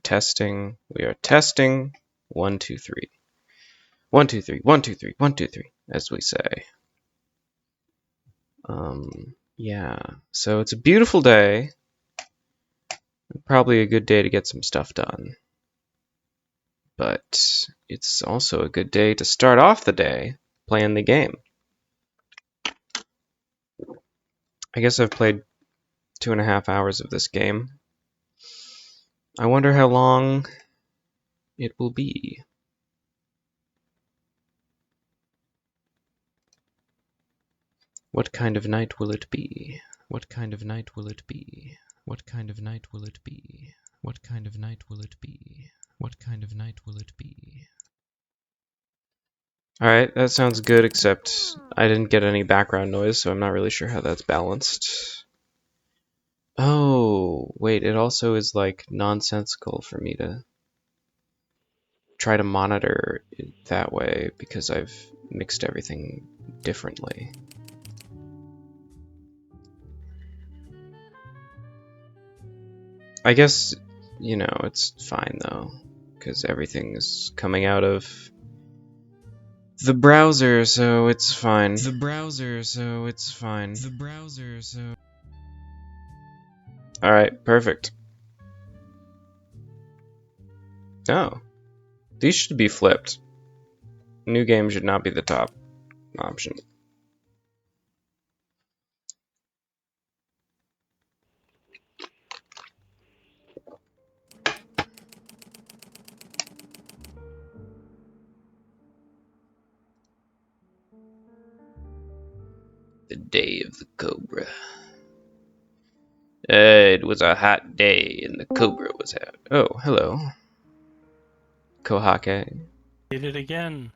testing. We are testing. 1, 2, 3. 1, 2, 3. 1, 2, 3. 1, 2, 3. As we say. Yeah. So it's a beautiful day. Probably a good day to get some stuff done. But it's also a good day to start off the day playing the game. I guess I've played 2.5 hours of this game. I wonder how long it will be. What kind of night will it be? What kind of night will it be? What kind of night will it be? What kind of night will it be? What kind of night will it be? Alright, that sounds good, except I didn't get any background noise, so I'm not really sure how that's balanced. Oh, wait, it also is like nonsensical for me to try to monitor it that way because I've mixed everything differently. I guess, you know, it's fine though, because everything is coming out of the browser, so it's fine. The browser, so it's fine. The browser, so... Alright, perfect. Oh. These should be flipped. New game should not be the top option. The day of the cobra. It was a hot day and the cobra was out. Oh, hello. Kohake. Did it again.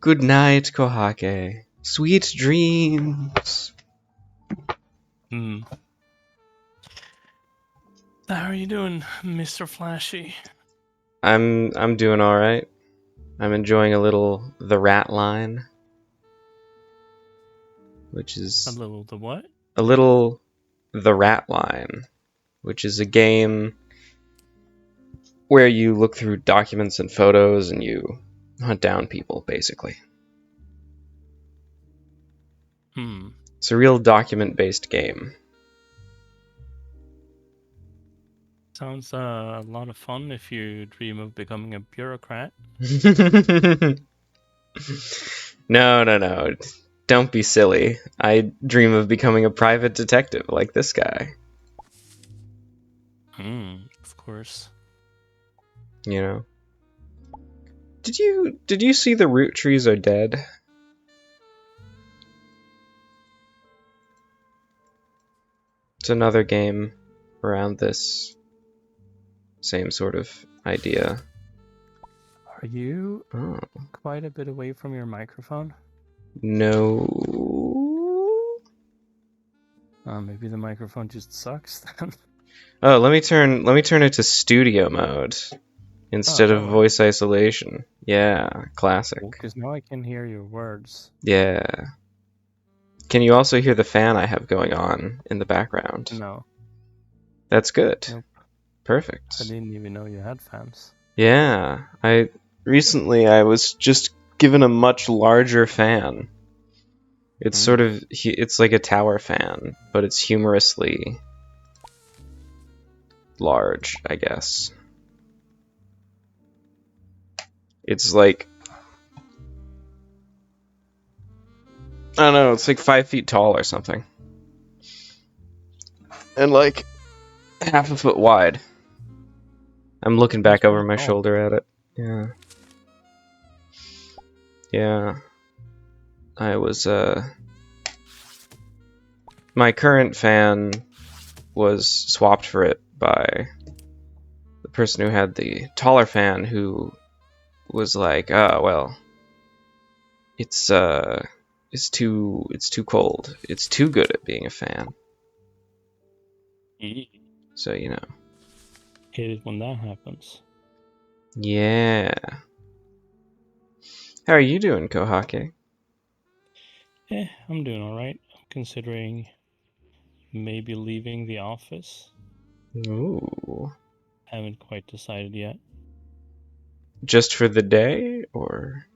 Good night, Kohake. Sweet dreams. How are you doing, Mr. Flashy? I'm doing all right. I'm enjoying a little the Ratline, which is A little the what? a little the Ratline, which is a game where you look through documents and photos and you hunt down people, basically. It's a real document-based game. Sounds a lot of fun if you dream of becoming a bureaucrat. No. Don't be silly. I dream of becoming a private detective like this guy. Of course. You know? Did you see the root trees are dead? It's another game around this same sort of idea. Are you quite a bit away from your microphone? No. Maybe the microphone just sucks then. Oh, let me turn it to studio mode instead of voice isolation. Yeah, classic. Because now I can hear your words. Yeah. Can you also hear the fan I have going on in the background? No. That's good. Nope. Perfect. I didn't even know you had fans. Yeah, recently I was just given a much larger fan. It's sort of, it's like a tower fan, but it's humorously large, I guess. It's like, I don't know, it's like 5 feet tall or something. And like, half a foot wide. I'm looking back over my shoulder at it. Yeah. Yeah. I was, my current fan was swapped for it by the person who had the taller fan, who was like, oh, well, it's too cold. It's too good at being a fan. So, you know. Hate it when that happens. Yeah. How are you doing, Kohake? I'm doing alright. I'm considering maybe leaving the office. Ooh. Haven't quite decided yet. Just for the day, or?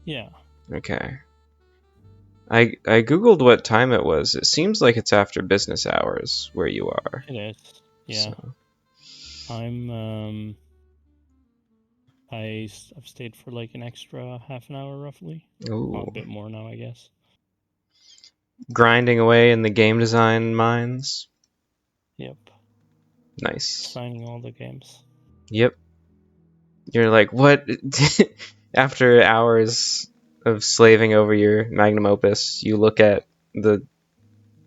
Yeah. Okay. I googled what time it was. It seems like it's after business hours where you are. It is. Yeah. So. I'm I've stayed for like an extra half an hour roughly. Well, Ooh. a bit more now, I guess. Grinding away in the game design mines. Yep. Nice. Signing all the games. Yep. You're like, what? After hours of slaving over your magnum opus, you look at the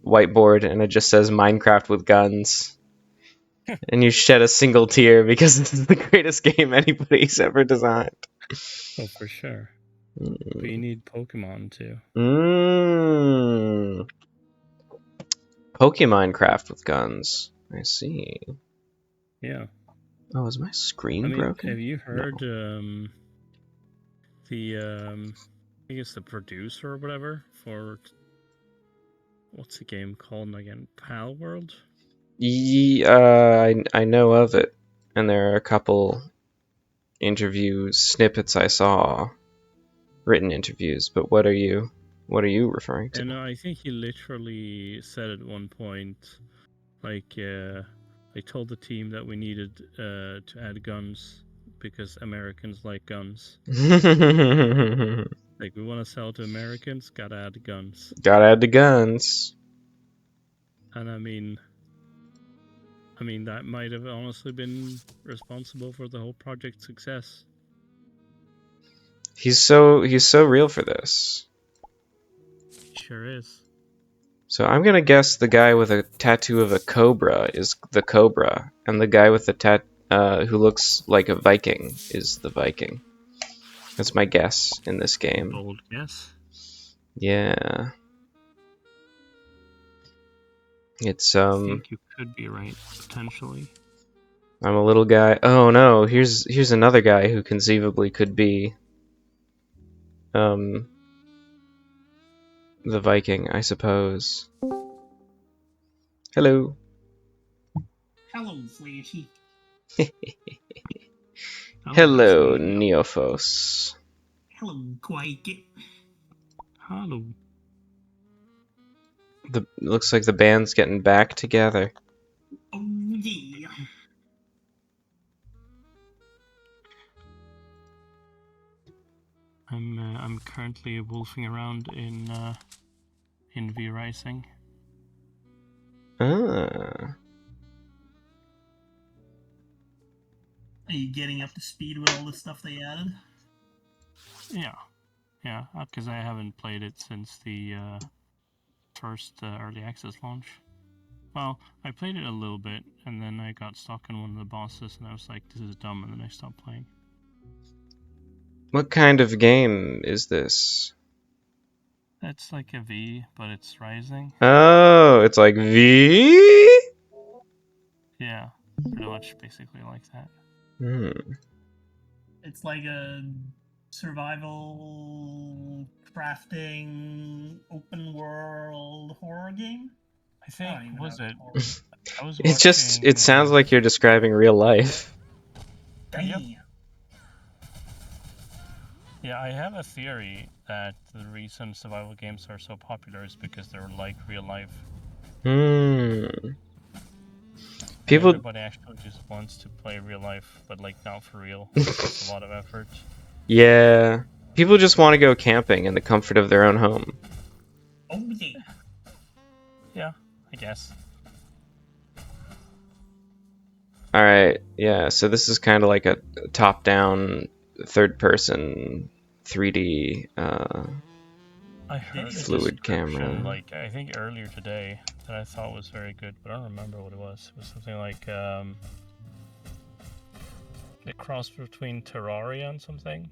whiteboard and it just says Minecraft with guns. And you shed a single tear because this is the greatest game anybody's ever designed. Oh, for sure. But you need Pokemon too. Mmm. Pokemon Craft with guns. I see. Yeah. Oh, is my screen I mean, broken? have you heard No. I guess the producer or whatever for what's the game called again? Pal World? I know of it, and there are a couple interview snippets I saw, written interviews. But what are you referring to? And I think he literally said at one point, like, I told the team that we needed to add guns because Americans like guns. Like, we want to sell to Americans, gotta add guns. Gotta add the guns. And I mean, that might have honestly been responsible for the whole project's success. He's so real for this. Sure is. So I'm gonna guess the guy with a tattoo of a cobra is the cobra, and the guy with the who looks like a Viking is the Viking. That's my guess in this game. Bold guess. Yeah. It's I think you could be right, potentially. I'm a little guy. Oh no, here's another guy who conceivably could be the Viking, I suppose. Hello. Hello, Flashy. Hello, Sweet. Neophos. Hello, Quake. Hello. Looks like the band's getting back together. Oh, yeah. I'm currently wolfing around in V Rising. Ah. Are you getting up to speed with all the stuff they added? Yeah, because I haven't played it since the first early access launch. Well, I played it a little bit, and then I got stuck on one of the bosses, and I was like, this is dumb, and then I stopped playing. What kind of game is this? It's like a V, but it's rising. Oh, it's like V? Yeah, pretty much basically like that. It's like a survival crafting open world horror game. I think, was it? I was It's just, watching. it sounds like you're describing real life. Damn. Yep. Yeah, I have a theory that the reason survival games are so popular is because they're like real life. People. Everybody actually just wants to play real life, but like not for real. It's a lot of effort. Yeah. People just want to go camping in the comfort of their own home. Oh, yeah. Yeah, I guess. Alright, yeah, so this is kind of like a top-down, third-person, 3D, I heard a fluid description, camera. like, I think earlier today, that I thought was very good, but I don't remember what it was. It was something like, a cross between Terraria and something.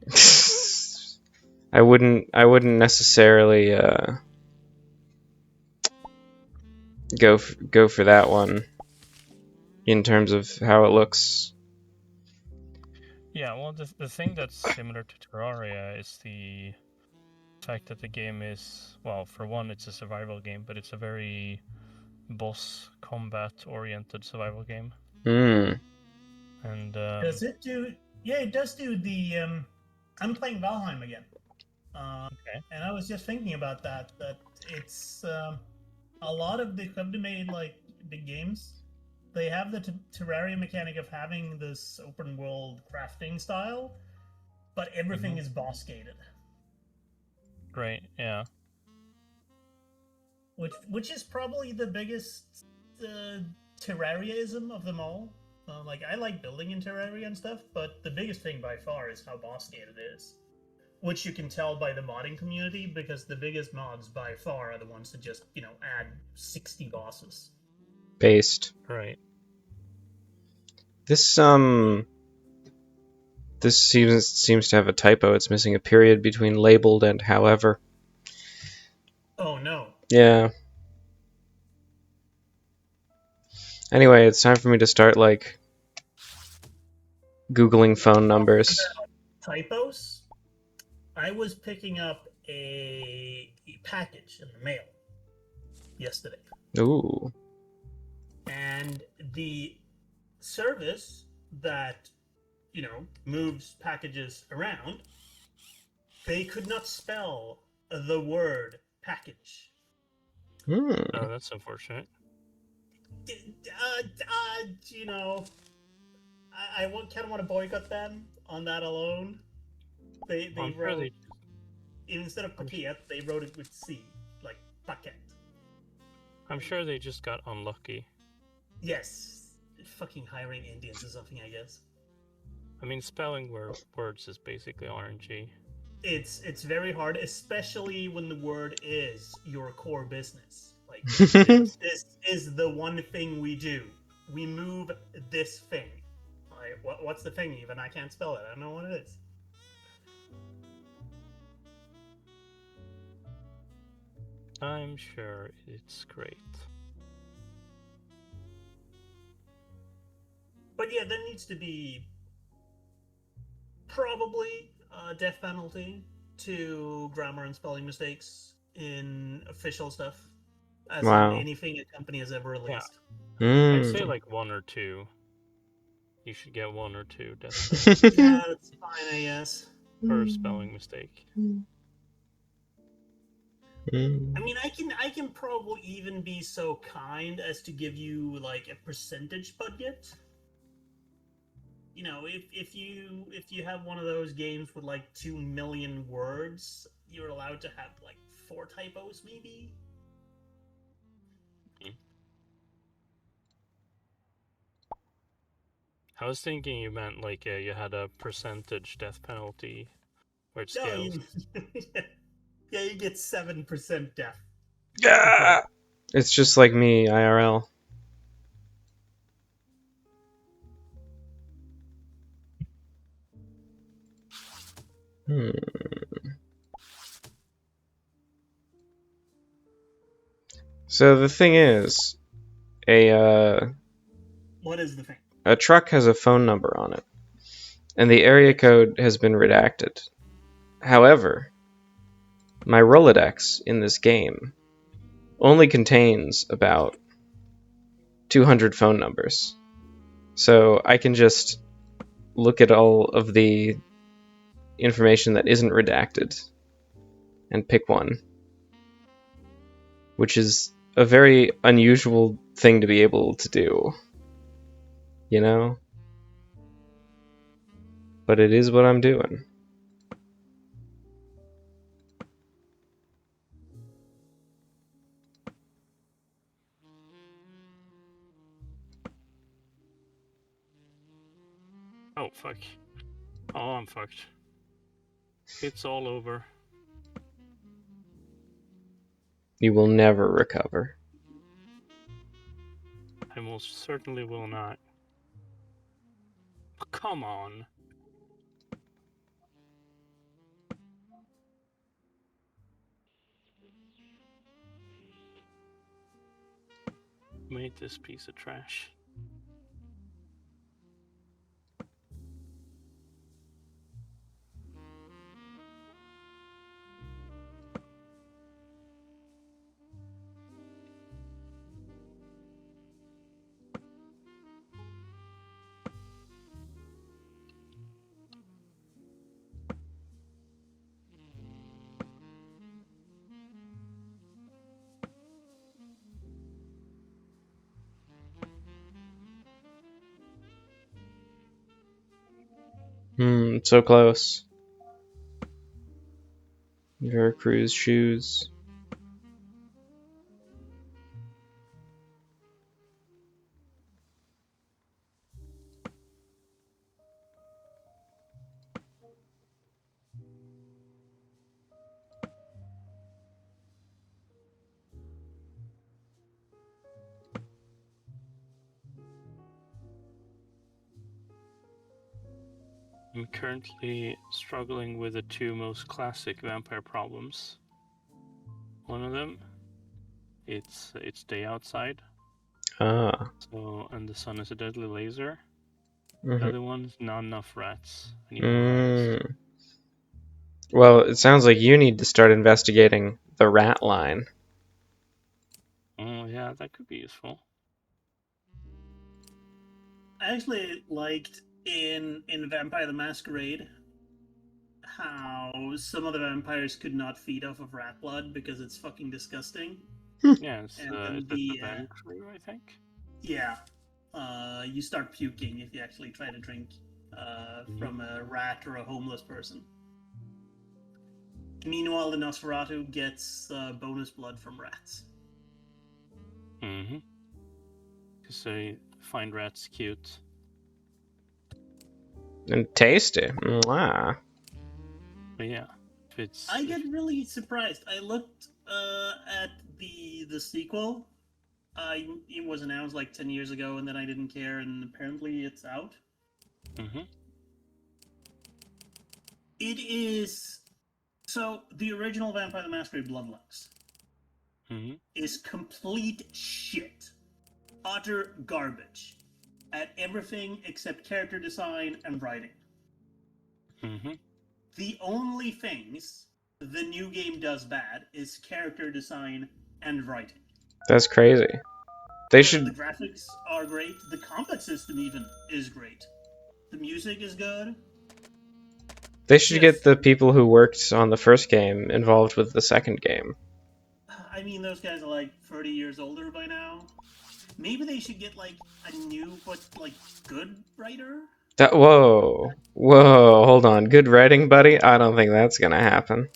I wouldn't necessarily, go for that one in terms of how it looks. Yeah, well, the thing that's similar to Terraria is the fact that the game is, well, for one, it's a survival game, but it's a very boss combat oriented survival game. Hmm. And Does it do? Yeah, it does do the. I'm playing Valheim again. Okay. And I was just thinking about that. That it's a lot of the company-made like big games. They have the Terraria mechanic of having this open world crafting style, but everything is boss gated. Right, yeah. Which is probably the biggest Terrariaism of them all. Like I like building in Terraria and stuff, but the biggest thing by far is how boss gated it is. Which you can tell by the modding community, because the biggest mods by far are the ones that just, add 60 bosses. Based. Right. This seems to have a typo. It's missing a period between labeled and however. Oh no. Yeah. Anyway, it's time for me to start like Googling phone numbers. Typos? I was picking up a package in the mail yesterday. Ooh. And the service that, moves packages around, they could not spell the word package. Hmm. Oh, that's unfortunate. I kind of want to boycott them on that alone. They I'm sure wrote, instead of paquet, they wrote it with C, like paquet. I'm sure they just got unlucky. Yes, fucking hiring Indians or something, I guess. I mean, spelling words is basically RNG. It's very hard, especially when the word is your core business. Like this is the one thing we do. We move this thing. Like, what's the thing even? I can't spell it. I don't know what it is. I'm sure it's great. But yeah, there needs to be probably a death penalty to grammar and spelling mistakes in official stuff, as in Wow. anything a company has ever released. I'd say Hmm. like 1 or 2. You should get 1 or 2 death penalties Yeah, that's fine, I guess. per spelling mistake. I mean, I can probably even be so kind as to give you like a percentage budget. If you have one of those games with like 2 million words, you're allowed to have like 4 typos, maybe. I was thinking you meant like you had a percentage death penalty where it No, scales. yeah, you get 7% death. Yeah. It's just like me, IRL. Hmm. So the thing is, What is the thing? a truck has a phone number on it, and the area code has been redacted. However, my Rolodex in this game only contains about 200 phone numbers. So I can just look at all of the information that isn't redacted and pick one, which is a very unusual thing to be able to do, you know? But it is what I'm doing. Oh, fuck. Oh, I'm fucked. It's all over. You will never recover. I most certainly will not. Come on. Made this piece of trash. So close. Veracruz shoes. I'm currently struggling with the two most classic vampire problems. One of them, it's day outside, Ah. and the sun is a deadly laser. The Mm-hmm. other one is not enough rats. I need more rats. Well, it sounds like you need to start investigating the Ratline. Oh yeah, that could be useful. I actually liked in Vampire the Masquerade how some of the vampires could not feed off of rat blood because it's fucking disgusting. Yeah, it's And then the vent crew, I think. yeah, you start puking if you actually try to drink from a rat or a homeless person. Meanwhile, the Nosferatu gets bonus blood from rats. Mm-hmm. Because they find rats cute. And tasty. Mwah. But yeah, if it's... I get really surprised. I looked at the sequel. It was announced like 10 years ago, and then I didn't care, and apparently it's out. Mm-hmm. It is... So, the original Vampire the Masquerade Bloodlines is complete shit. Utter garbage. At everything except character design and writing. Mm-hmm. The only things the new game does bad is character design and writing. That's crazy. They The should. graphics are great. The combat system even is great. The music is good. They should Yes. get the people who worked on the first game involved with the second game. I mean, those guys are like 30 years older by now. Maybe they should get like a new but like good writer. Whoa, hold on. Good writing, buddy? I don't think that's gonna happen.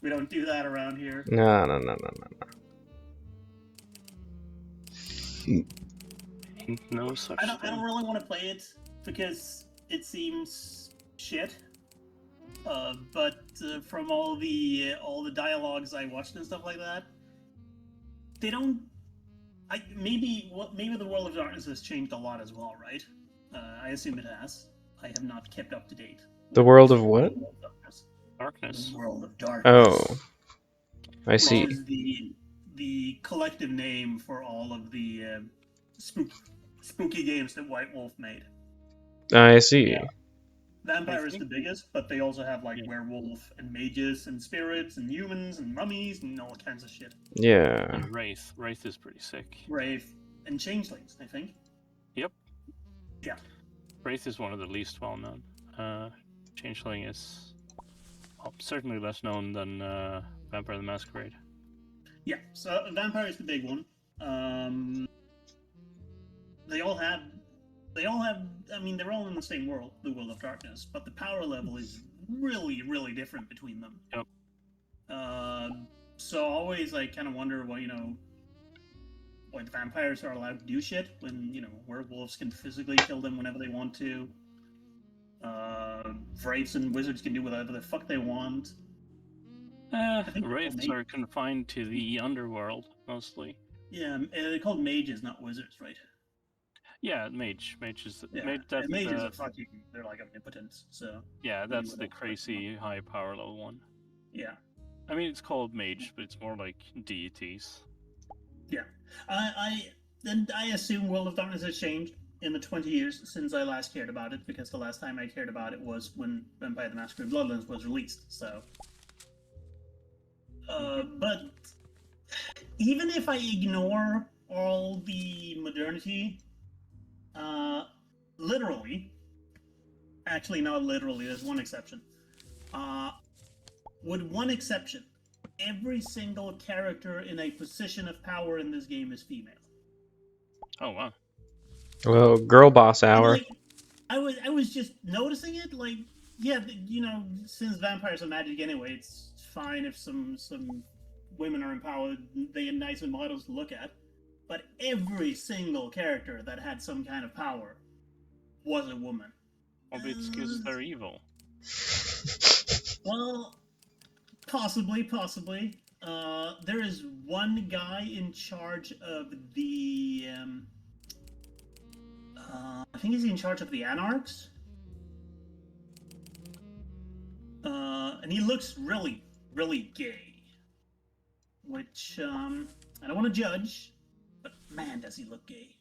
We don't do that around here. No. No such I don't really want to play it because it seems shit. But from all the dialogues I watched and stuff like that, they don't. Maybe the World of Darkness has changed a lot as well, right? I assume it has. I have not kept up to date. The world of what? Darkness. The World of Darkness. Oh, I see. Which is the collective name for all of the spooky games that White Wolf made. I see. Yeah. Vampire is the biggest, but they also have like werewolf and mages and spirits and humans and mummies and all kinds of shit. Yeah. And Wraith. Wraith is pretty sick. Wraith and changelings, I think. Yep. Yeah. Wraith is one of the least well known. Changeling is certainly less known than Vampire the Masquerade. Yeah, so Vampire is the big one. They all have. I mean, they're all in the same world, the World of Darkness, but the power level is really, really different between them. Yep. So always, I kind of wonder what why the vampires are allowed to do shit when werewolves can physically kill them whenever they want to. Wraiths and wizards can do whatever the fuck they want. Wraiths are confined to the underworld mostly. Yeah, they're called mages, not wizards, right? Yeah, mage. Mage is mages are fucking. They're like omnipotent. So yeah, that's the crazy high power level one. Yeah. I mean, it's called mage, but it's more like deities. Yeah, I assume World of Darkness has changed in the 20 years since I last cared about it, because the last time I cared about it was when Vampire the Masquerade Bloodlines was released. So, but even if I ignore all the modernity, literally, actually not literally, there's one exception. With one exception, every single character in a position of power in this game is female. Oh wow. Well, girl boss hour. I was just noticing it. Like, yeah, since vampires are magic anyway, it's fine if some women are empowered. They have nice models to look at. But every single character that had some kind of power was a woman. Or it's because they're evil. Well, possibly. There is one guy in charge of the. I think he's in charge of the Anarchs. And he looks really, really gay. Which, I don't want to judge, but man, does he look gay.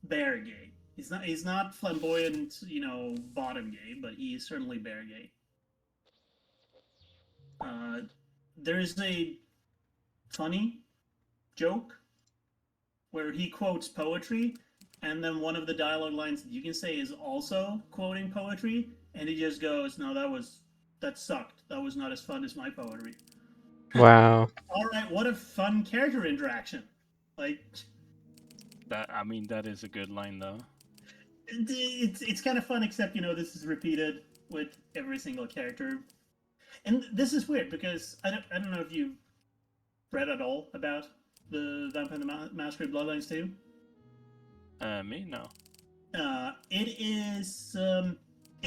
Bear gay. He's not flamboyant, bottom gay, but he's certainly bear gay. There's a funny joke where he quotes poetry, and then one of the dialogue lines that you can say is also quoting poetry, and he just goes, "No, that sucked. That was not as fun as my poetry." Wow. All right, what a fun character interaction. Like that is a good line though. it's kind of fun, except this is repeated with every single character, and this is weird because I don't know if you read at all about the Vampire the Masquerade Bloodlines 2. Me no. It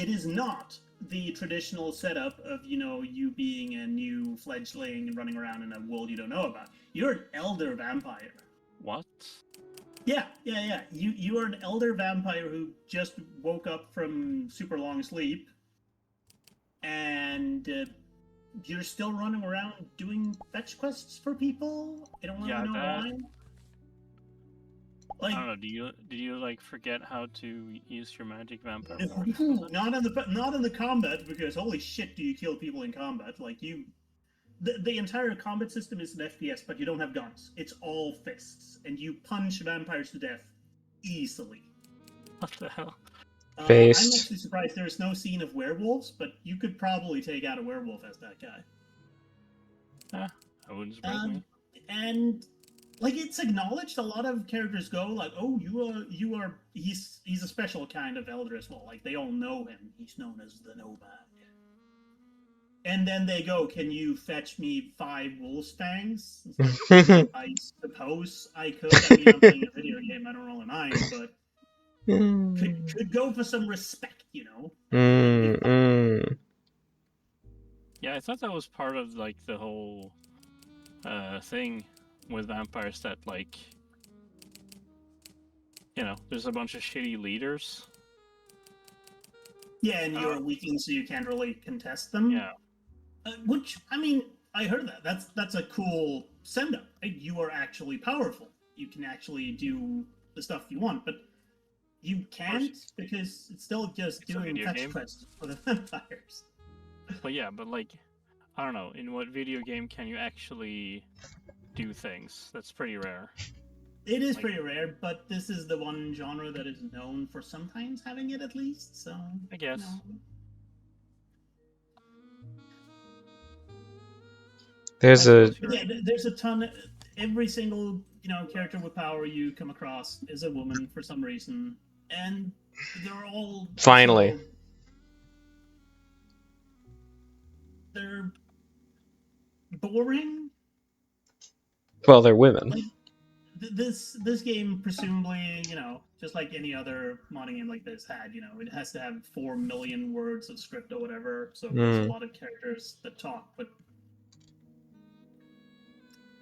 is not the traditional setup of you being a new fledgling and running around in a world you don't know about. You're an elder vampire. What? Yeah. You are an elder vampire who just woke up from super long sleep, and you're still running around doing fetch quests for people. I don't really know why. I don't know. Did you like forget how to use your magic vampire? Not in the combat, because holy shit, do you kill people in combat? Like the entire combat system is an FPS, but you don't have guns. It's all fists, and you punch vampires to death easily. What the hell? I'm Faced. actually surprised there's no scene of werewolves, but you could probably take out a werewolf as that guy. That wouldn't surprise me. And like, it's acknowledged. A lot of characters go like, "Oh, he's a special kind of elder as well." Like, they all know him. He's known as the Nomad. And then they go, "Can you fetch me 5 wolf's fangs?" Like, I suppose I could. I mean, I'm playing a video game. I don't really mind, but could go for some respect, Yeah, I thought that was part of like the whole thing with vampires, that like, there's a bunch of shitty leaders. Yeah, and you're a weakling, so you can't really contest them. Yeah. Which, I mean, I heard that. That's a cool send-up. Right? You are actually powerful. You can actually do the stuff you want, but you can't because it's still just doing fetch quests for the vampires. But yeah, but like, I don't know, in what video game can you actually do things? That's pretty rare. It is pretty rare, but this is the one genre that is known for sometimes having it, at least, so... I guess. There's a... Yeah, there's a ton... Every single, character with power you come across is a woman for some reason, and they're all... Finally. They're boring. Well, they're women. Like, this game, presumably, just like any other modding game like this had, it has to have 4 million words of script or whatever, so there's a lot of characters that talk, but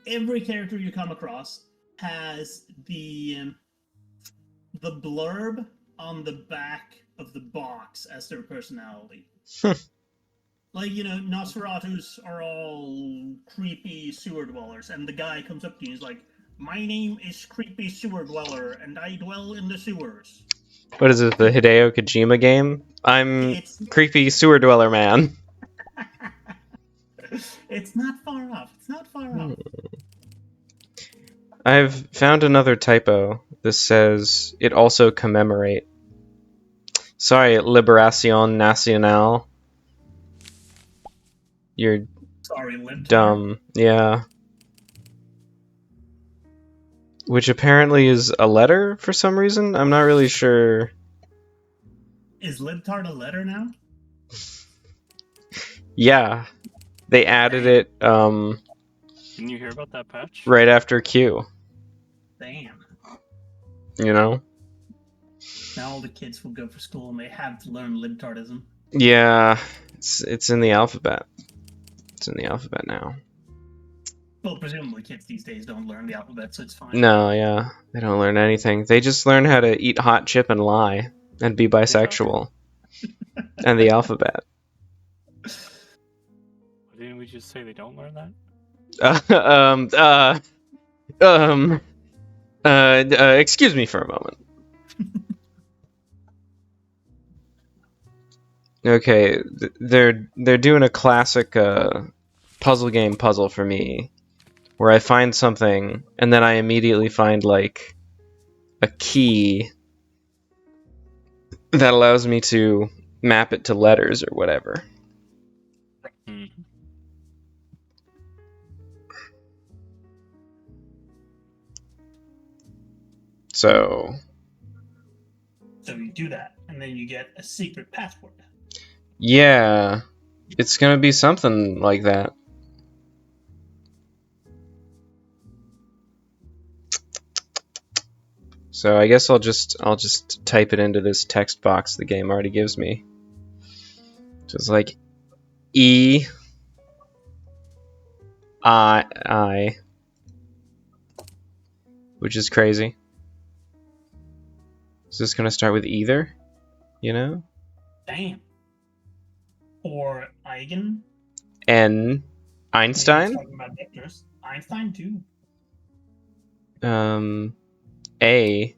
every character you come across has the blurb on the back of the box as their personality. Like, Nosferatus are all creepy sewer dwellers, and the guy comes up to you and he's like, "My name is Creepy Sewer Dweller, and I dwell in the sewers." What is it, the Hideo Kojima game? I'm Creepy Sewer Dweller Man. It's not far off. I've found another typo. This says, it also commemorate. Sorry, Liberación Nacional. You're dumb. Yeah. Which apparently is a letter for some reason. I'm not really sure Is libtard a letter now? Yeah, they added Dang. it Didn't you hear about that patch? right after Q. Damn. You know? Now all the kids will go for school and they have to learn libtardism. Yeah, it's in the alphabet. It's in the alphabet now. Well, presumably kids these days don't learn the alphabet, so it's fine. No, yeah, they don't learn anything. They just learn how to eat hot chip and lie and be bisexual and the alphabet. Didn't we just say they don't learn that? Excuse me for a moment. Okay, they're doing a classic puzzle game puzzle for me, where I find something and then I immediately find like a key that allows me to map it to letters or whatever. So you do that, and then you get a secret password. yeah, it's gonna be something like that. So I guess I'll just type it into this text box the game already gives me. Just like E I, which is crazy. Is this gonna start with either? You know? Damn. Or Eigen. N Einstein? Talking about vectors. Einstein too. A.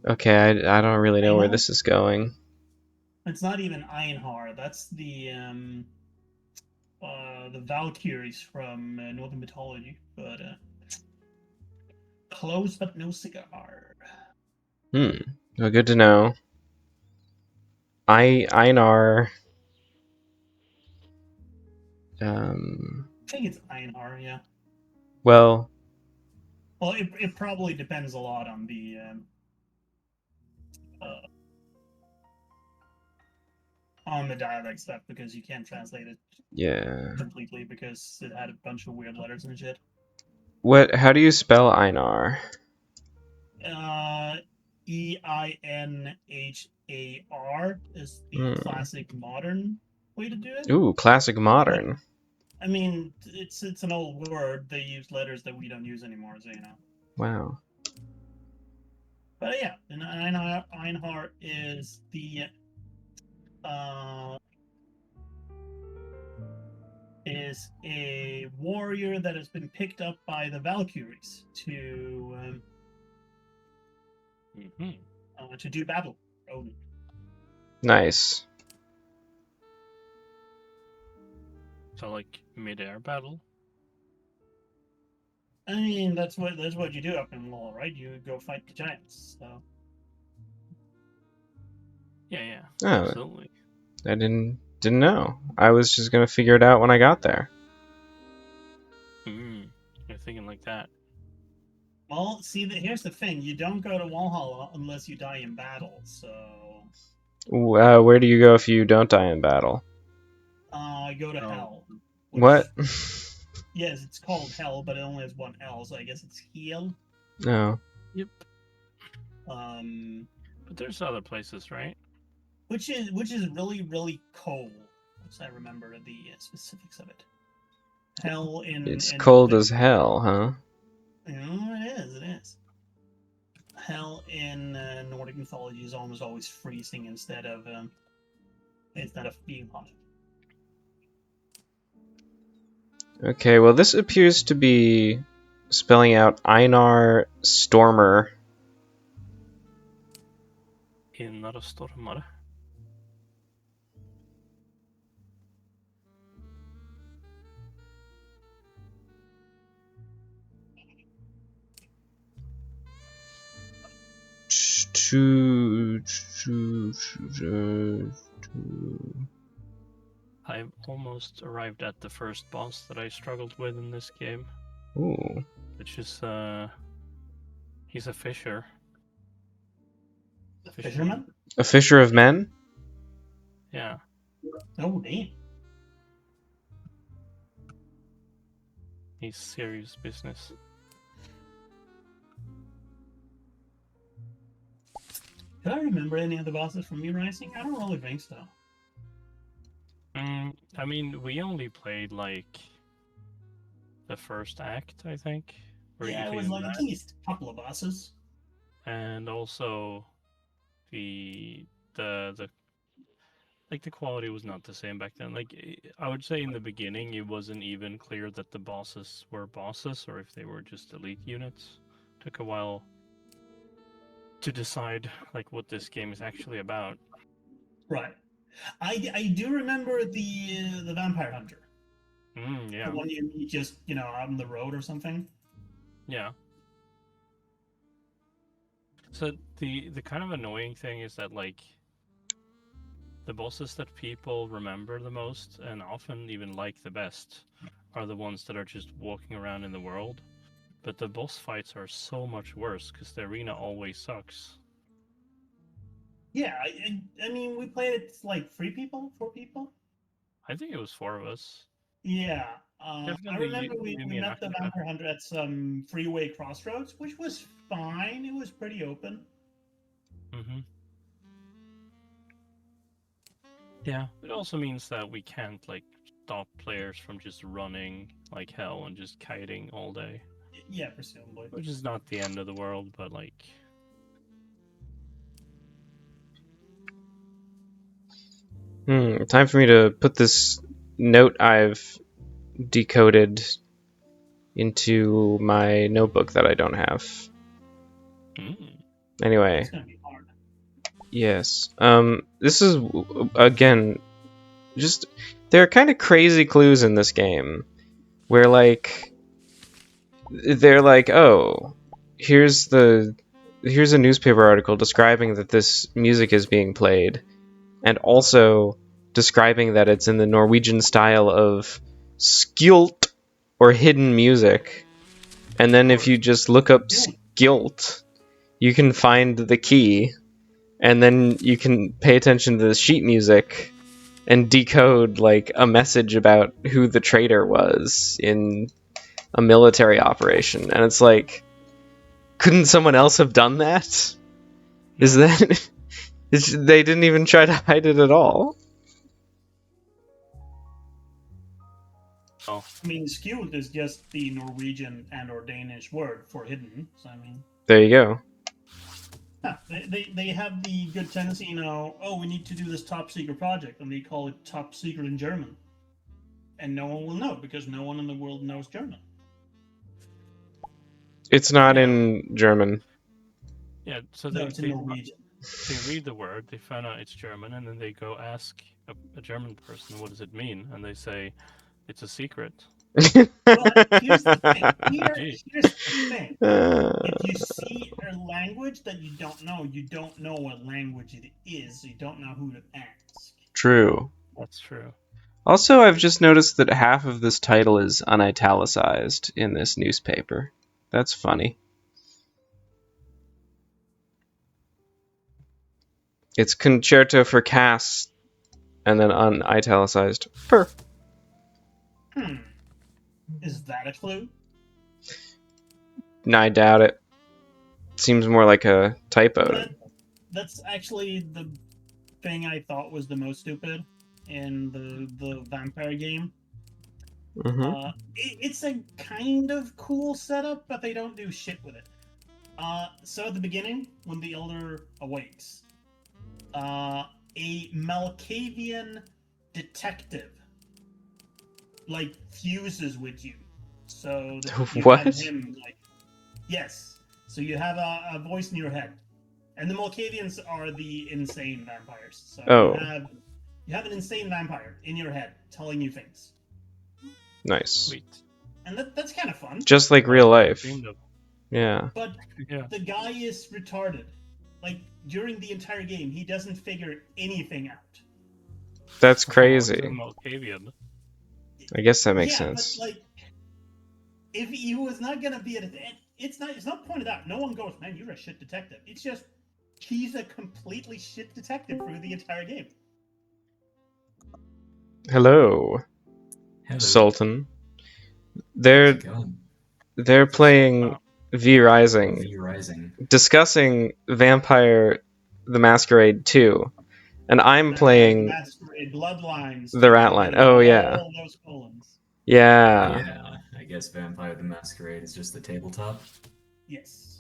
Okay, I don't really know where this is going. It's not even Einhar. That's the Valkyries from Northern mythology, but close but no cigar. Well, good to know. Einar. I think it's Einhar, yeah. Well, it probably depends a lot on the dialect stuff, because you can't translate it completely because it had a bunch of weird letters and shit. What? How do you spell Einar? EINHAR is the classic modern way to do it. Ooh, classic modern. But, I mean, it's an old word. They use letters that we don't use anymore, so you know. Wow. But yeah, and Einhar is the is a warrior that has been picked up by the Valkyries to do battle. Odin. Nice. So like mid-air battle. I mean, that's what you do up in LoL, right? You go fight the giants. So. Yeah, Oh, absolutely. I didn't know. I was just gonna figure it out when I got there. You're thinking like that. Well, see, here's the thing: you don't go to Valhalla unless you die in battle. So. Where do you go if you don't die in battle? Go to Hell. What? Yes, it's called Hell, but it only has one L, so I guess it's Heel. No. Yep. But there's other places, right? Which is really, really cold. Once I remember the specifics of it. Hell in. It's cold as hell, huh? It is. Hell in Nordic mythology is almost always freezing instead of being hot. Okay, well this appears to be spelling out Einar Stormer. Innara stormare. I've almost arrived at the first boss that I struggled with in this game. Ooh. Which is, he's a fisher. Fisherman? A fisher of men? Yeah. Oh, damn. He's serious business. Can I remember any of the bosses from New Rising? I don't really think so. I mean, we only played like the first act, I think. Or Yeah, it if was even like at that. least a couple of bosses. And also the like the quality was not the same back then. Like I would say in the beginning, it wasn't even clear that the bosses were bosses or if they were just elite units. Took a while to decide like what this game is actually about. Right. I do remember the vampire hunter. Yeah. The one you meet just on the road or something. Yeah. So the kind of annoying thing is that like the bosses that people remember the most and often even like the best are the ones that are just walking around in the world. But the boss fights are so much worse because the arena always sucks. Yeah, I mean we played it like 3 people, 4 people. I think it was 4 of us. Yeah, I Definitely remember we me and met the Akira. vampire hunter at some freeway crossroads, which was fine. It was pretty open. Mm-hmm. Yeah, it also means that we can't like stop players from just running like hell and just kiting all day. Yeah, presumably. Which is not the end of the world, but like Time for me to put this note I've decoded into my notebook that I don't have. Anyway. It's gonna be hard. Yes. This is, again, just, there are kind of crazy clues in this game where, like, they're like, oh, here's a newspaper article describing that this music is being played, and also describing that it's in the Norwegian style of skjult, or hidden music. And then if you just look up skjult, you can find the key, and then you can pay attention to the sheet music and decode like a message about who the traitor was in a military operation. And it's like, couldn't someone else have done that? Is that they didn't even try to hide it at all? oh, I mean, skewed is just the Norwegian and or Danish word for hidden. So I mean, There you go. yeah, they have the good tendency, oh, we need to do this top secret project, and they call it top secret in German, and no one will know because no one in the world knows German. It's not in German. yeah. So No, it's in they Norwegian. read the word, they find out it's German, and then they go ask a German person, what does it mean? And they say, it's a secret. Well, here's the thing. Here's the thing. If you Uh, see a language that you don't know what language it is, so you don't know who to ask. True. That's true. Also, I've just noticed that half of this title is unitalicized in this newspaper. That's funny. It's concerto for Cass, and then unitalicized per. Is that a clue? No, I doubt it. Seems more like a typo. That's actually the thing I thought was the most stupid in the vampire game. Mm-hmm. It's a kind of cool setup, but they don't do shit with it. So at the beginning, when the Elder awakes, a Malkavian detective like fuses with you, so that you What? have him like yes. So you have a voice in your head, and the Malkavians are the insane vampires. So Oh. you have an insane vampire in your head telling you things. Nice. Sweet. And that's kind of fun. Just like real life. Yeah. But yeah. The guy is retarded. Like, during the entire game, he doesn't figure anything out. That's crazy. Malkavian. I guess that makes sense. But, like, if he was not gonna be it's not pointed out. No one goes, man, you're a shit detective. It's just, He's a completely shit detective through the entire game. Hello, Hello. Sultan. How's They're it going? they're playing V Rising, V Rising. discussing Vampire the Masquerade 2, and I'm Vampire playing Masquerade Bloodlines. the Ratline. Oh yeah, All those colons. yeah. Yeah, I guess Vampire the Masquerade is just the tabletop. Yes.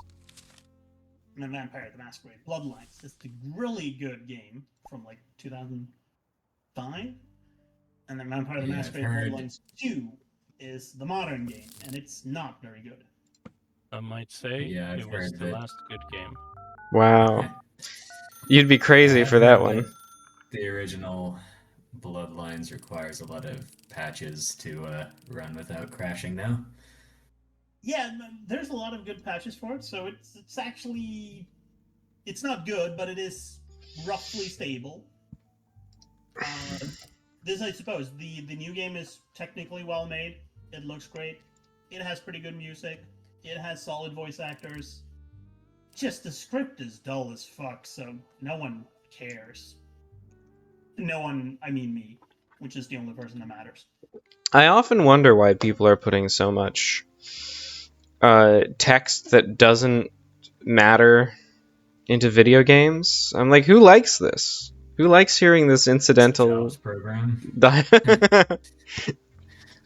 And then Vampire the Masquerade Bloodlines. It's a really good game from like 2005. And then Vampire the Yeah, I've Masquerade heard. Bloodlines 2 is the modern game, and it's not very good. I might say Yeah, I've it was heard the that. last good game. Wow, you'd be crazy I've for that heard one. that the original Bloodlines requires a lot of patches to run without crashing now. Yeah, there's a lot of good patches for it, so it's actually it's not good, but it is roughly stable. This, I suppose, the new game is technically well made. It looks great. It has pretty good music. It has solid voice actors. Just the script is dull as fuck, so no one cares. No one, I mean me, which is the only person that matters. I often wonder why people are putting so much text that doesn't matter into video games. I'm like, who likes this? Who likes hearing this It's a incidental? jobs program.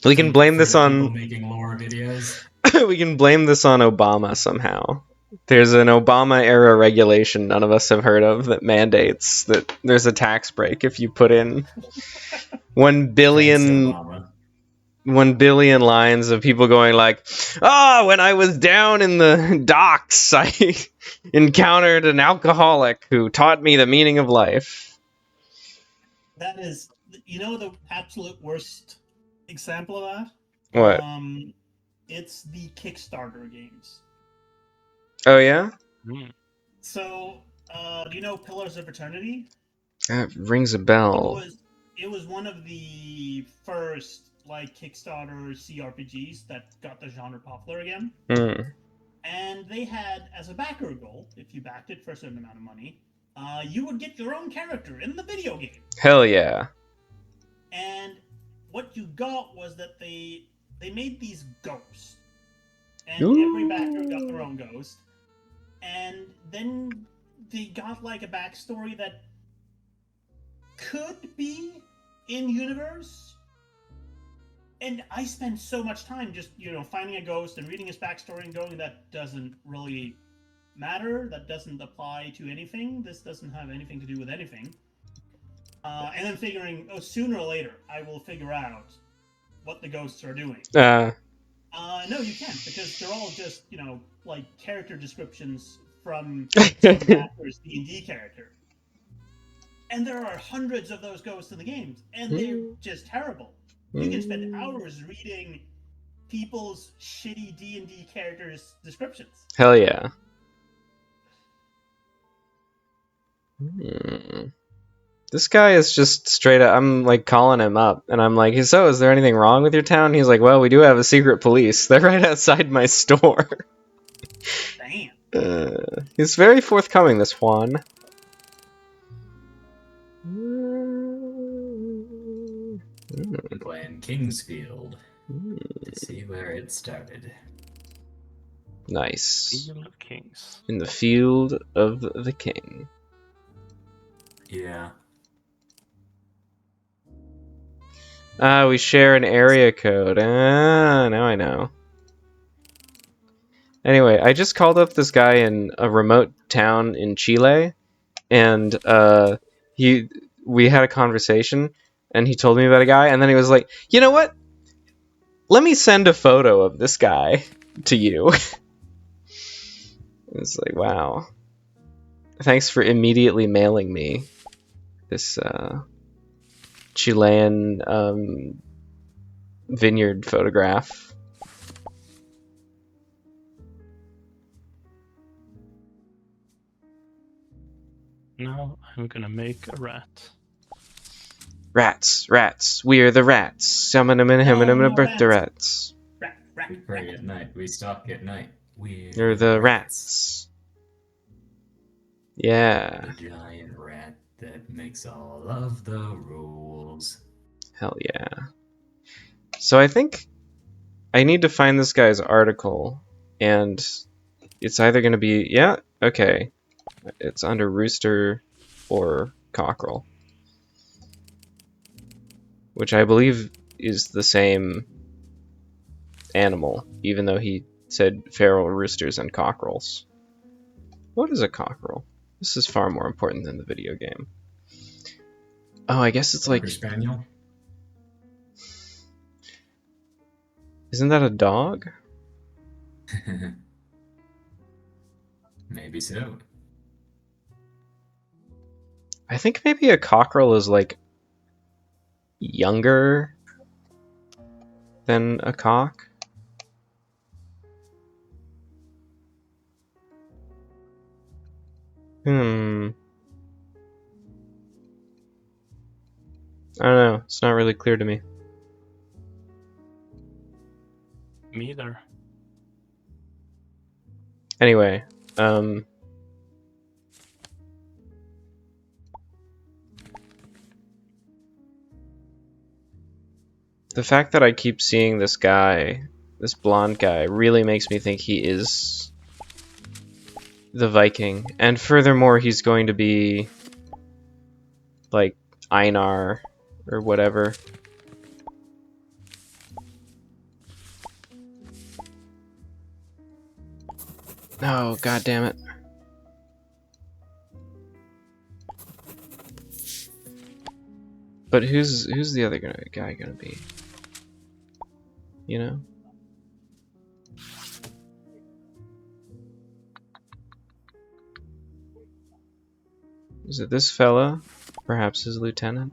We can blame For this the people on making lore videos. we can blame this on Obama somehow. There's an Obama era regulation none of us have heard of that mandates that there's a tax break if you put in 1 Thanks, billion Obama. 1 billion lines of people going like, when I was down in the docks, I encountered an alcoholic who taught me the meaning of life. That is, the absolute worst example of that? What? It's the Kickstarter games. Oh, yeah? Mm. So, do you know Pillars of Eternity? That rings a bell. It was one of the first Kickstarter CRPGs that got the genre popular again. Mm. And they had as a backer goal, if you backed it for a certain amount of money, you would get your own character in the video game. Hell yeah. And what you got was that they made these ghosts, and every backer got their own ghost. And then they got a backstory that could be in universe. And I spent so much time just finding a ghost and reading his backstory and going, that doesn't really matter. That doesn't apply to anything. This doesn't have anything to do with anything. And then figuring, sooner or later I will figure out what the ghosts are doing. No, you can't, because they're all just, character descriptions from some backer's D&D character. And there are hundreds of those ghosts in the games, and they're just terrible. You can spend hours reading people's shitty D&D characters' descriptions. Hell yeah. This guy is just straight up. I'm calling him up, and I'm like, so is there anything wrong with your town? He's like, well, we do have a secret police. They're right outside my store. Damn. He's very forthcoming, this Juan. I'm playing Kingsfield to see where it started. Nice. Field of Kings. In the field of the king. Yeah. We share an area code. Now I know. Anyway, I just called up this guy in a remote town in Chile, and we had a conversation, and he told me about a guy, and then he was like, you know what? Let me send a photo of this guy to you. It's like, wow. Thanks for immediately mailing me this Chilean vineyard photograph. Now I'm gonna make a rat. Rats. We're the rats. The rats. We pray at night. We stalk at night. You're the rats. Yeah. The giant rat that makes all of the rules. Hell yeah. So I think I need to find this guy's article, and it's either going to be, yeah, okay. It's under rooster or cockerel, which I believe is the same animal, even though he said feral roosters and cockerels. What is a cockerel? This is far more important than the video game. Oh, I guess it's Cocker like... spaniel? Isn't that a dog? Maybe so. I think maybe a cockerel is like younger than a cock. Hmm. I don't know. It's not really clear to me. Me either. Anyway, the fact that I keep seeing this guy, this blonde guy, really makes me think he is the Viking. And furthermore, he's going to be like Einar or whatever. Oh, god damn it. But who's the other guy gonna be? You know? Is it this fella? Perhaps his lieutenant?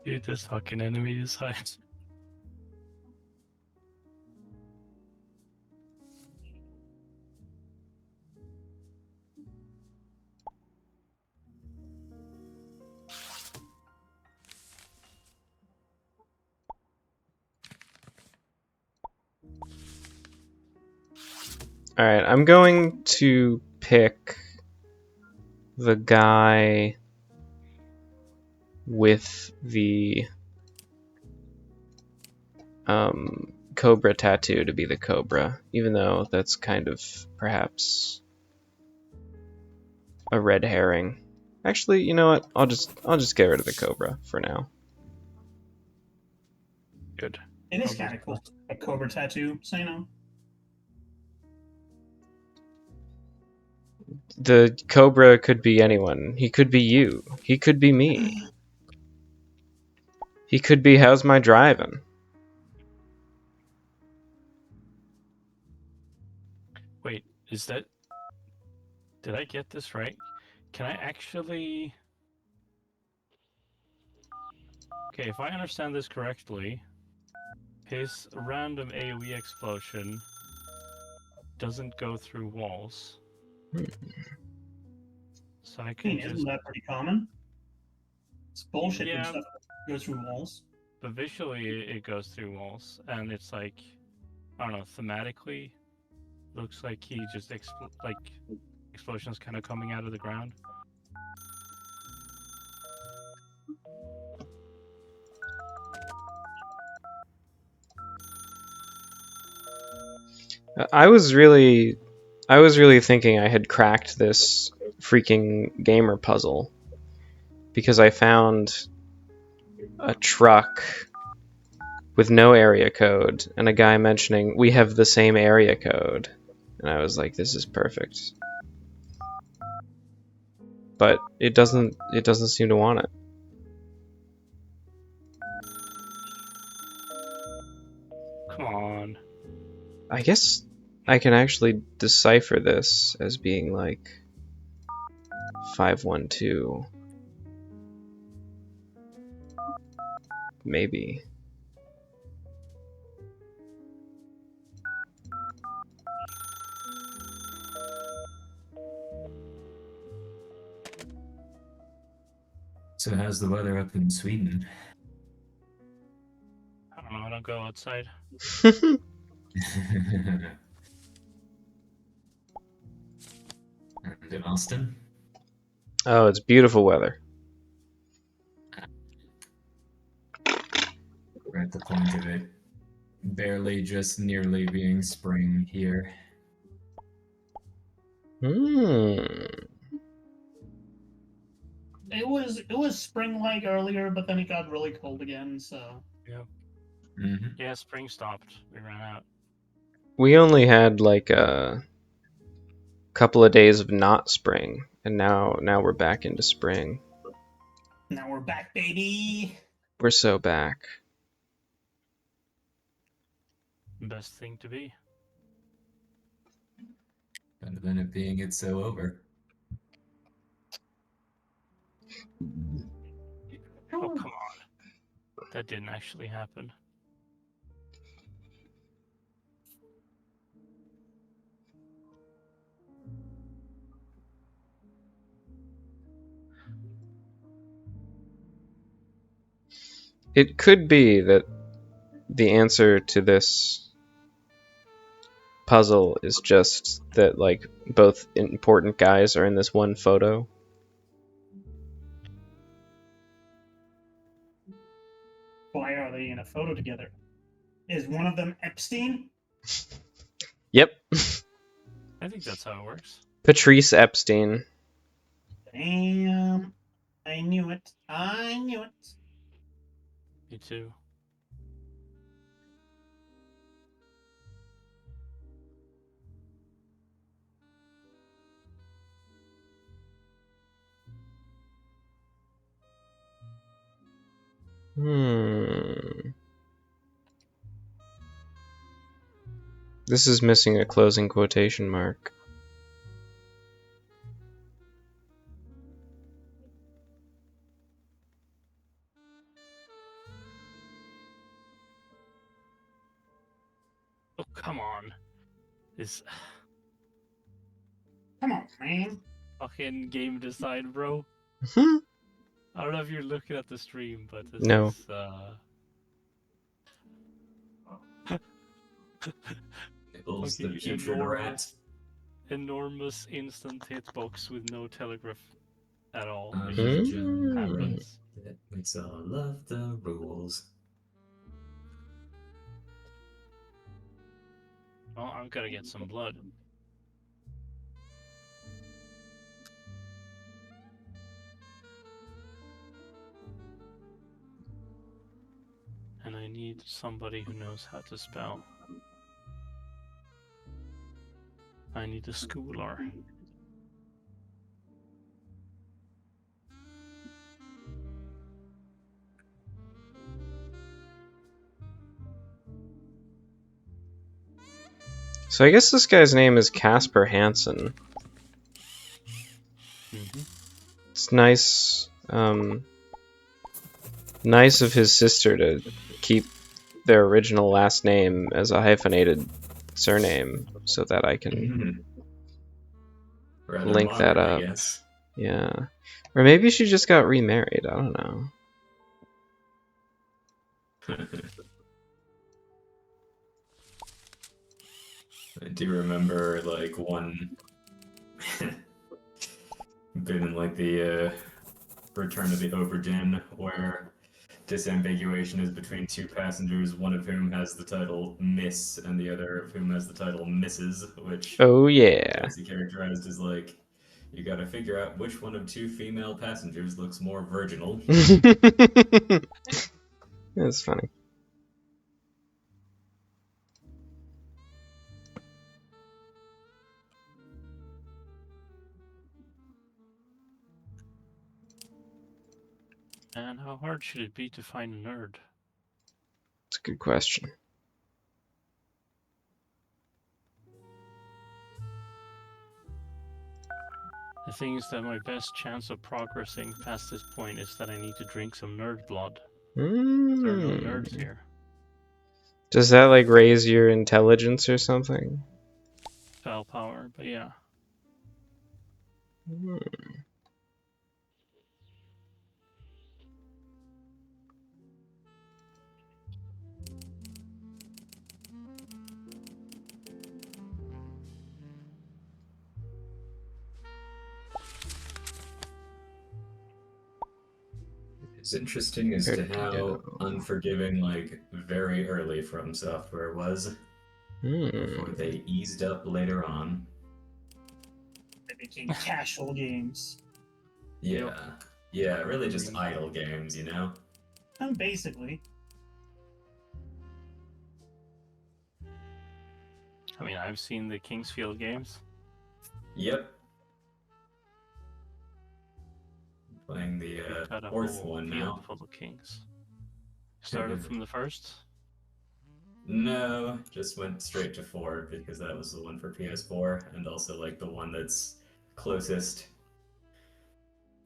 Dude, this fucking enemy is hyped. Alright, I'm going to pick the guy with the cobra tattoo to be the cobra, even though that's kind of perhaps a red herring. Actually, you know what? I'll just get rid of the cobra for now. Good. It is kind of cool. A cobra tattoo, so you know. The cobra could be anyone. He could be you. He could be me. He could be how's my driving? Wait, is that... Did I get this right? Can I actually... Okay, if I understand this correctly, his random AoE explosion doesn't go through walls. So I can Isn't just... that pretty common? It's bullshit when Yeah, stuff goes through walls. but visually it goes through walls, and it's like, I don't know, thematically, looks like he just explosions kind of coming out of the ground. I was really thinking I had cracked this freaking gamer puzzle because I found a truck with no area code and a guy mentioning we have the same area code, and I was like, this is perfect. But it doesn't seem to want it. Come on. I guess I can actually decipher this as being like 512. Maybe. So how's the weather up in Sweden? I don't know. I don't go outside. And in Austin? Oh, it's beautiful weather. We're at the point of it barely just nearly being spring here. Hmm. It was spring-like earlier, but then it got really cold again. So Mm-hmm. Yeah, spring stopped. We ran out. We only had like a couple of days of not spring, and now we're back into spring. now we're back, baby. We're so back. Best thing to be. Better than it being it's so over. Oh, come on. That didn't actually happen. It could be that the answer to this puzzle is just that like both important guys are in this one photo. Why are they in a photo together? Is one of them Epstein? Yep. I think that's how it works. Patrice Epstein. Damn. I knew it. I knew it. Me too. This is missing a closing quotation mark. Oh, come on. This Come on, man. fucking game design, bro. Hmm? I don't know if you're looking at the stream, but this No. is Nibbles, the fucking putrid rat. enormous instant hitbox with no telegraph at all. I'm It the just giant happens. that makes all of the rules. Well, I'm gonna get some blood. And I need somebody who knows how to spell. I need a schooler. So I guess this guy's name is Casper Hansen. It's nice, nice of his sister to keep their original last name as a hyphenated surname so that I can Rather link that modern, I up. guess. Yeah. Or maybe she just got remarried, I don't know. I do remember like one bit in like the Return of the Aubergine where disambiguation is between two passengers, one of whom has the title Miss and the other of whom has the title Mrs., which Oh yeah. fancy characterized as like you gotta figure out which one of two female passengers looks more virginal. That's funny. And how hard should it be to find a nerd? It's a good question. The thing is that my best chance of progressing past this point is that I need to drink some nerd blood. There are no nerds here. Does that like raise your intelligence or something? Spell power, but yeah. It's interesting as to how Perdido. unforgiving, like, very early From Software was before Hmm. they eased up later on. They became casual games. Yeah. Yep. Yeah, really just Agreed. idle games, you know? And basically, I mean, I've seen the Kingsfield games. Yep. Playing the We've got a fourth whole one field now. full of kings. Started from the first. No, just went straight to 4 because that was the one for PS4 and also like the one that's closest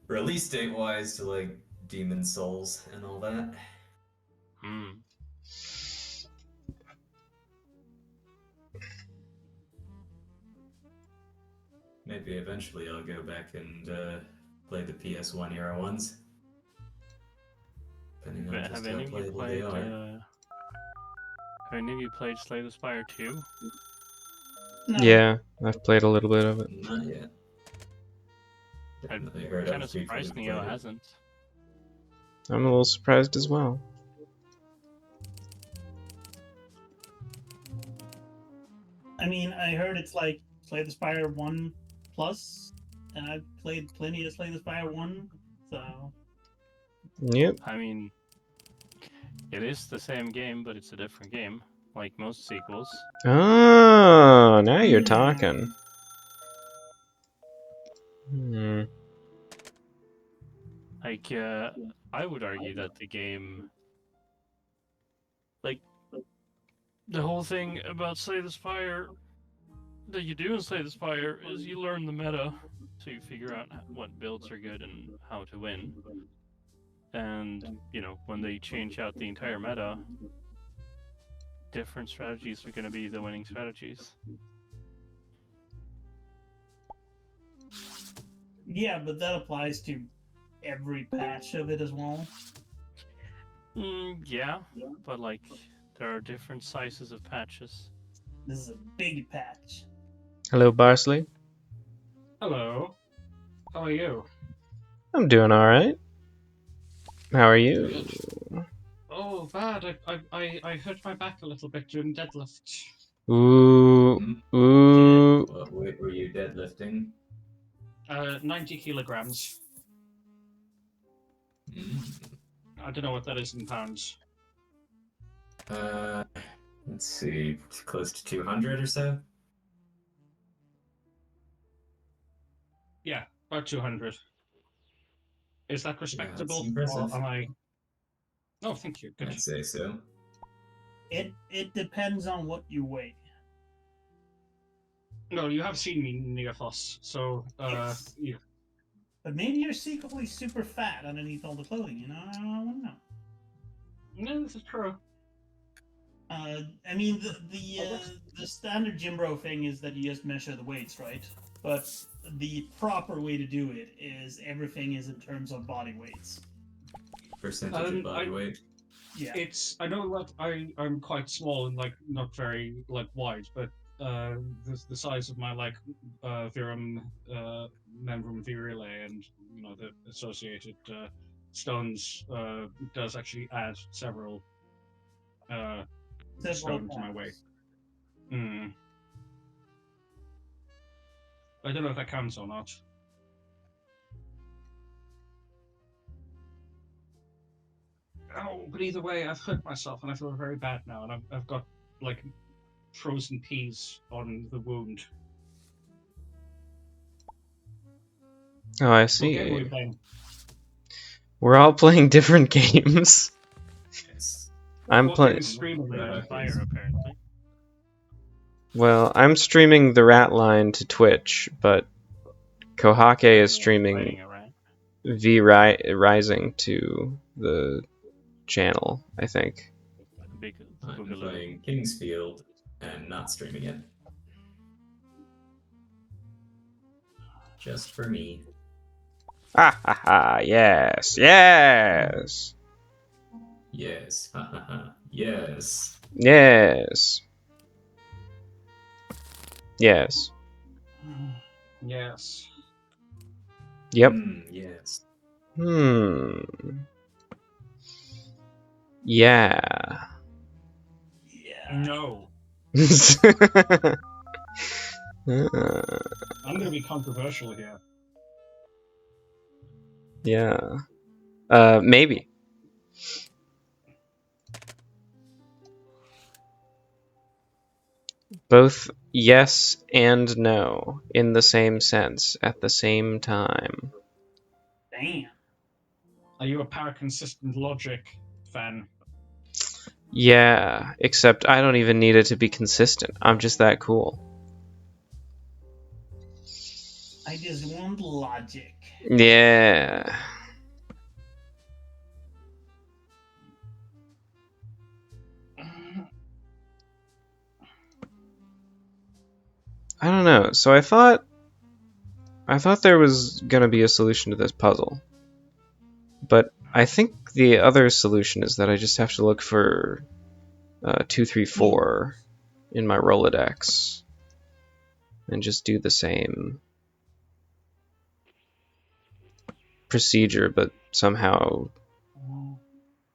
release date wise to like Demon Souls and all that. Hmm. Maybe eventually I'll go back and play the PS1 era ones. Depending on But just have how any of you playable they played? are. Have any of you played Slay the Spire 2? no. Yeah, I've played a little bit of it. Not yet. It Definitely heard kind of of people surprised who've me how it played it. hasn't. I'm a little surprised as well. I mean, I heard it's like Slay the Spire 1 plus, and I've played plenty of Slay the Spire 1, so. Yep. I mean, it is the same game, but it's a different game, like most sequels. Oh, now you're talking. Hmm. Like, I would argue that the game, like, the whole thing about Slay the Spire that you do in Slay the Spire is you learn the meta, so you figure out what builds are good and how to win. And, you know, when they change out the entire meta, different strategies are going to be the winning strategies. Yeah, but that applies to every patch of it as well. Yeah, but like, there are different sizes of patches. This is a big patch. Hello, Barsley. Hello. How are you? I'm doing all right. How are you? Good. Oh, bad. I hurt my back a little bit doing deadlift. Ooh, ooh. What weight were you deadlifting? 90 kilograms. I don't know what that is in pounds. Let's see, close to 200 or so? Yeah, about 200. Is that respectable? impressive. Or am I... Oh, thank you. Good. I'd say so. It depends on what you weigh. No, you have seen me, Neophos, so, Yes. yeah. But maybe you're secretly super fat underneath all the clothing, you know? I don't know. No, this is true. I mean, the standard gym bro thing is that you just measure the weights, right? But the proper way to do it is everything is in terms of body weights. Percentage of body weight. Yeah. I know that I'm quite small and, like, not very, like, wide, but, the size of my, like, virum, membrum virile and, you know, the associated, stones, does actually add several stone to my weight. I don't know if that counts or not. Oh, but either way, I've hurt myself and I feel very bad now, and I've got like frozen peas on the wound. Oh, I What see. game are we playing? We're all playing different games. Yes. I'm What game playing. is streaming Slay the then? Spire, apparently. Well, I'm streaming the Ratline to Twitch, but Kohake is Fighting streaming a rat. Rising to the channel, I think. A big I'm boogaloo. playing Kingsfield and not streaming it. Just for me. Ah ha ha! Yes, yes, Yes. Ha ha ha. Yes. yes, yes. Yes. Yep. Yes. Hmm. Yeah. Yeah. No. I'm going to be controversial here. Yeah. Maybe. Both yes and no in the same sense at the same time. Damn. Are you a Paraconsistent Logic fan? Yeah, except I don't even need it to be consistent. I'm just that cool. I just want logic. Yeah. I don't know. So I thought there was gonna be a solution to this puzzle. But I think the other solution is that I just have to look for 2, 3, 4 in my Rolodex and just do the same procedure, but somehow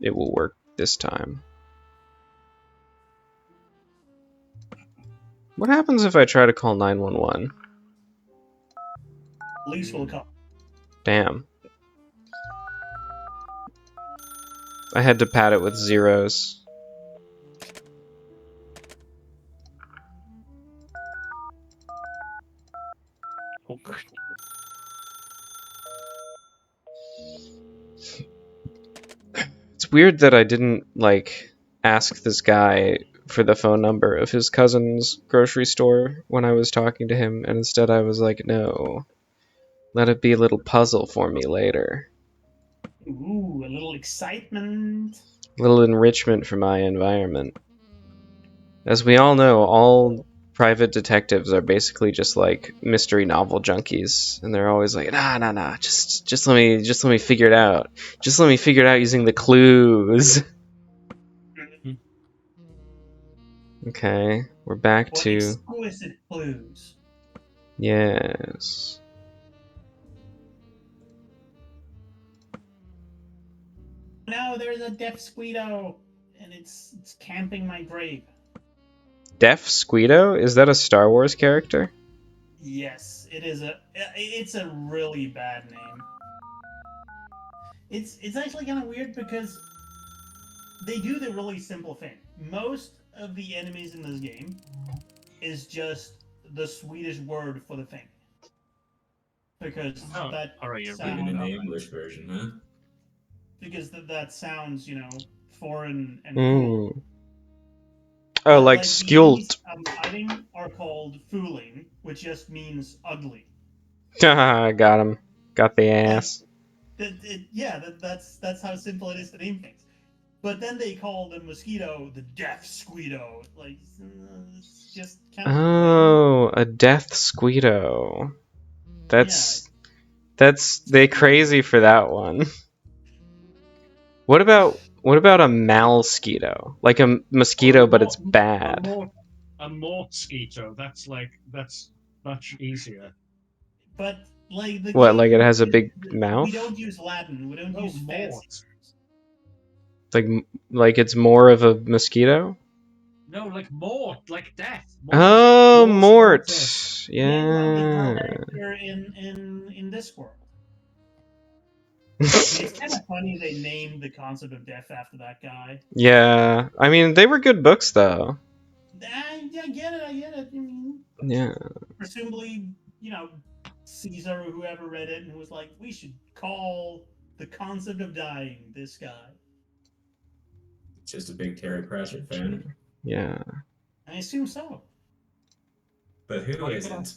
it will work this time. What happens if I try to call 911? Police will come. Damn. I had to pad it with zeros. It's weird that I didn't, ask this guy for the phone number of his cousin's grocery store when I was talking to him, and instead I was like, no, let it be a little puzzle for me later. Ooh, a little excitement. A little enrichment for my environment. As we all know, all private detectives are basically just like mystery novel junkies, and they're always like, nah, just let me figure it out. Just let me figure it out using the clues. Okay, we're back What to exquisite clues. yes. No, there's a deaf Squeedo, and it's camping my grave. Deaf Squeedo? Is that a Star Wars character? Yes, it's a really bad name. It's actually kind of weird because they do the really simple thing. Most of the enemies in this game is just the Swedish word for the thing. Because Oh, that alright, you're sound, Even in the English version, huh? because that sounds, foreign and cool. Mm. Oh, like Like the enemies Skjult. I'm fighting are called fooling, which just means ugly. Got him. Got the Like, ass. that's how simple it is to name things. But then they call the mosquito the deaf squeedo. Like, it's just kind of lame. Oh, a death Squeedo. Yeah. That's they crazy for that one. What about a malsquito? Like a mosquito, but it's bad. A mosquito. That's much easier. But like the What? Like it game, has a big we mouth? don't use Latin. We don't No, use fancy. mort. Like it's more of a mosquito? No, like mort, like death. Mort. Oh, Mors Mort. mortis. Yeah, like Yeah. character in this world. It's kind of funny they named the concept of death after that guy. Yeah. I mean, they were good books though. I get it. I get it. I mean, Yeah. presumably, Caesar or whoever read it and was like, we should call the concept of dying this guy. Just a big Terry Pratchett fan. Yeah. I assume so. But who Or you isn't?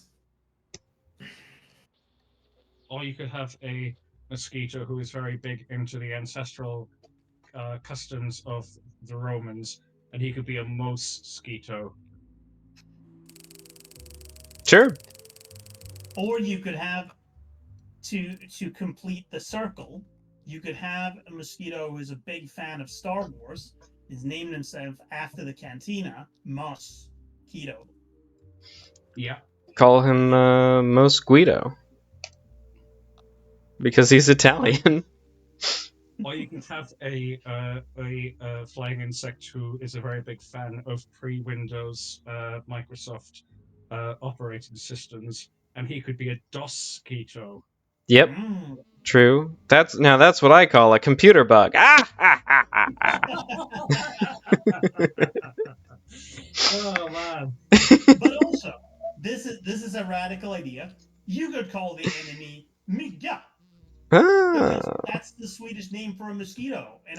Or you could have a mosquito who is very big into the ancestral customs of the Romans, and he could be a mosquito. Sure. Or you could have to complete the circle. You could have a mosquito who's a big fan of Star Wars. He's named himself after the cantina, Mosquito. Yeah. Call him Mosquito. Because he's Italian. Or you can have a flying insect who is a very big fan of pre-Windows Microsoft operating systems, and he could be a DOS Keto. Yep, Mm. true. That's what I call a computer bug. Ah! Ha, ha, ha, ha. Oh man. But also, this is a radical idea. You could call the enemy mygga, because Ah. that's the Swedish name for a mosquito, and